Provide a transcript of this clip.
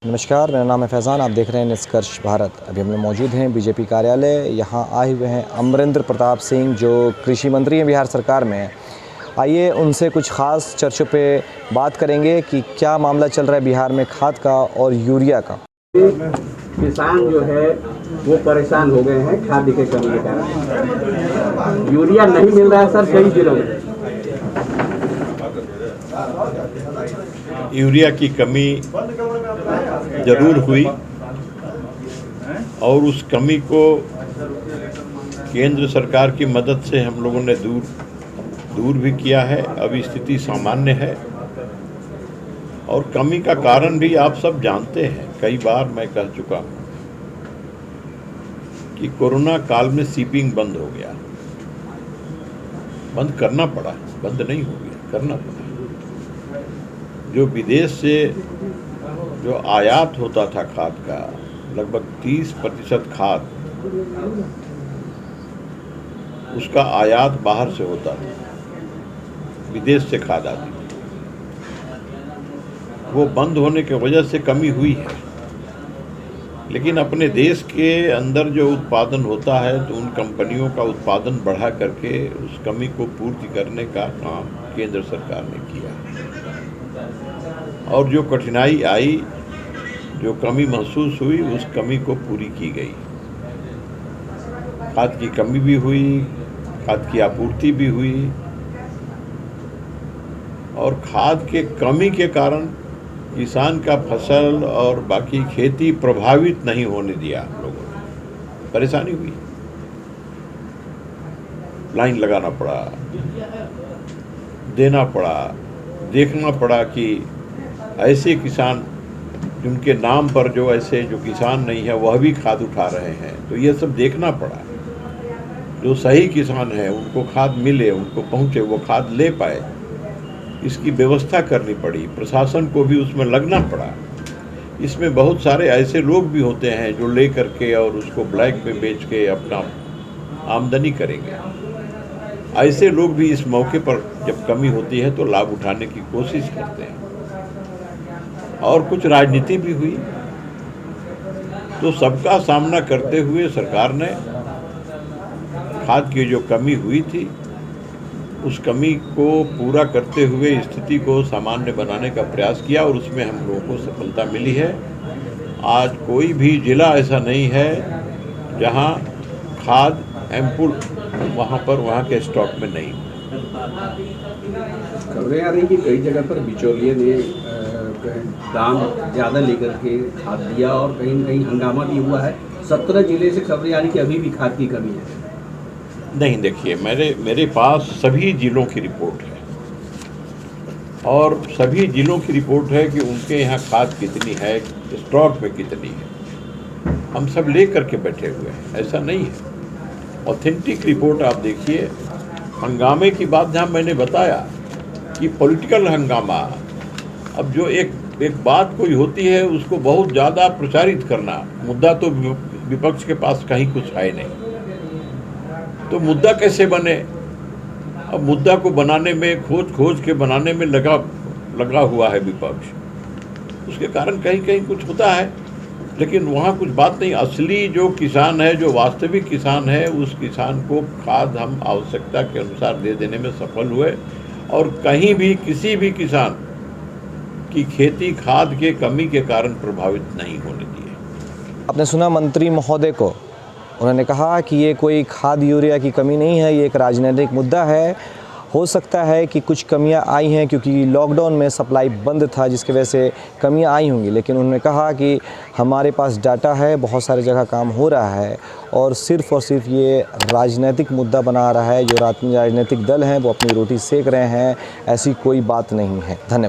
नमस्कार, मेरा नाम है फैज़ान। आप देख रहे हैं निष्कर्ष भारत। अभी हम लोग मौजूद हैं बीजेपी कार्यालय। यहाँ आए हुए हैं अमरेंद्र प्रताप सिंह, जो कृषि मंत्री हैं बिहार सरकार में। आइए उनसे कुछ ख़ास चर्चों पे बात करेंगे कि क्या मामला चल रहा है बिहार में खाद का और यूरिया का। किसान जो है वो परेशान हो गए हैं खाद के कमी के कारण। यूरिया नहीं मिल रहा है सर कई जिलों में। यूरिया की कमी जरूर हुई और उस कमी को केंद्र सरकार की मदद से हम लोगों ने दूर भी किया है। अभी स्थिति सामान्य है और कमी का कारण भी आप सब जानते हैं। कई बार मैं कह चुका हूं कि कोरोना काल में शिपिंग बंद हो गया, बंद करना पड़ा, बंद नहीं हो गया, करना पड़ा। जो विदेश से जो आयात होता था खाद का, लगभग 30% खाद उसका आयात बाहर से होता था, विदेश से खाद आती थी। वो बंद होने की वजह से कमी हुई है, लेकिन अपने देश के अंदर जो उत्पादन होता है तो उन कंपनियों का उत्पादन बढ़ा करके उस कमी को पूर्ति करने का काम केंद्र सरकार ने किया। और जो कठिनाई आई, जो कमी महसूस हुई, उस कमी को पूरी की गई। खाद की कमी भी हुई, खाद की आपूर्ति भी हुई और खाद के कमी के कारण किसान का फसल और बाकी खेती प्रभावित नहीं होने दिया। हम लोगों ने परेशानी हुई, लाइन लगाना पड़ा, देना पड़ा, देखना पड़ा कि ऐसे किसान जिनके नाम पर जो ऐसे जो किसान नहीं है वह भी खाद उठा रहे हैं, तो ये सब देखना पड़ा। जो सही किसान है उनको खाद मिले, उनको पहुंचे, वो खाद ले पाए, इसकी व्यवस्था करनी पड़ी। प्रशासन को भी उसमें लगना पड़ा। इसमें बहुत सारे ऐसे लोग भी होते हैं जो ले करके और उसको ब्लैक में बेच के अपना आमदनी करेंगे। ऐसे लोग भी इस मौके पर जब कमी होती है तो लाभ उठाने की कोशिश करते हैं। और कुछ राजनीति भी हुई, तो सबका सामना करते हुए सरकार ने खाद की जो कमी हुई थी उस कमी को पूरा करते हुए स्थिति को सामान्य बनाने का प्रयास किया और उसमें हम लोगों को सफलता मिली है। आज कोई भी जिला ऐसा नहीं है जहां खाद एम्पुल वहां के स्टॉक में नहीं। खबरें आ रही कि कई जगह पर बिचौलिए ने दाम ज़्यादा लेकर के खाद दिया और कहीं न कहीं हंगामा भी हुआ है। 17 जिले से खबरें आ रही कि अभी भी खाद की कमी है। नहीं, देखिए, मेरे पास सभी जिलों की रिपोर्ट है और सभी जिलों की रिपोर्ट है कि उनके यहाँ खाद कितनी है, स्टॉक में कितनी है। हम सब ले करके बैठे हुए हैं, ऐसा नहीं है। ऑथेंटिक रिपोर्ट आप देखिए। हंगामे की बात जहाँ मैंने बताया कि पॉलिटिकल हंगामा, अब जो एक बात कोई होती है उसको बहुत ज़्यादा प्रचारित करना, मुद्दा तो विपक्ष के पास कहीं कुछ है नहीं, तो मुद्दा कैसे बने? अब मुद्दा को बनाने में, खोज के बनाने में लगा हुआ है विपक्ष। उसके कारण कहीं कहीं कुछ होता है, लेकिन वहाँ कुछ बात नहीं। असली जो किसान है, जो वास्तविक किसान है, उस किसान को खाद हम आवश्यकता के अनुसार दे देने में सफल हुए और कहीं भी किसी भी किसान की खेती खाद के कमी के कारण प्रभावित नहीं होने दिए। आपने सुना मंत्री महोदय को, उन्होंने कहा कि ये कोई खाद यूरिया की कमी नहीं है, ये एक राजनीतिक मुद्दा है। हो सकता है कि कुछ कमियां आई हैं क्योंकि लॉकडाउन में सप्लाई बंद था, जिसकी वजह से कमियां आई होंगी, लेकिन उन्होंने कहा कि हमारे पास डाटा है, बहुत सारी जगह काम हो रहा है और सिर्फ ये राजनीतिक मुद्दा बना रहा है। जो राजनीतिक दल हैं वो अपनी रोटी सेक रहे हैं, ऐसी कोई बात नहीं है। धन्यवाद।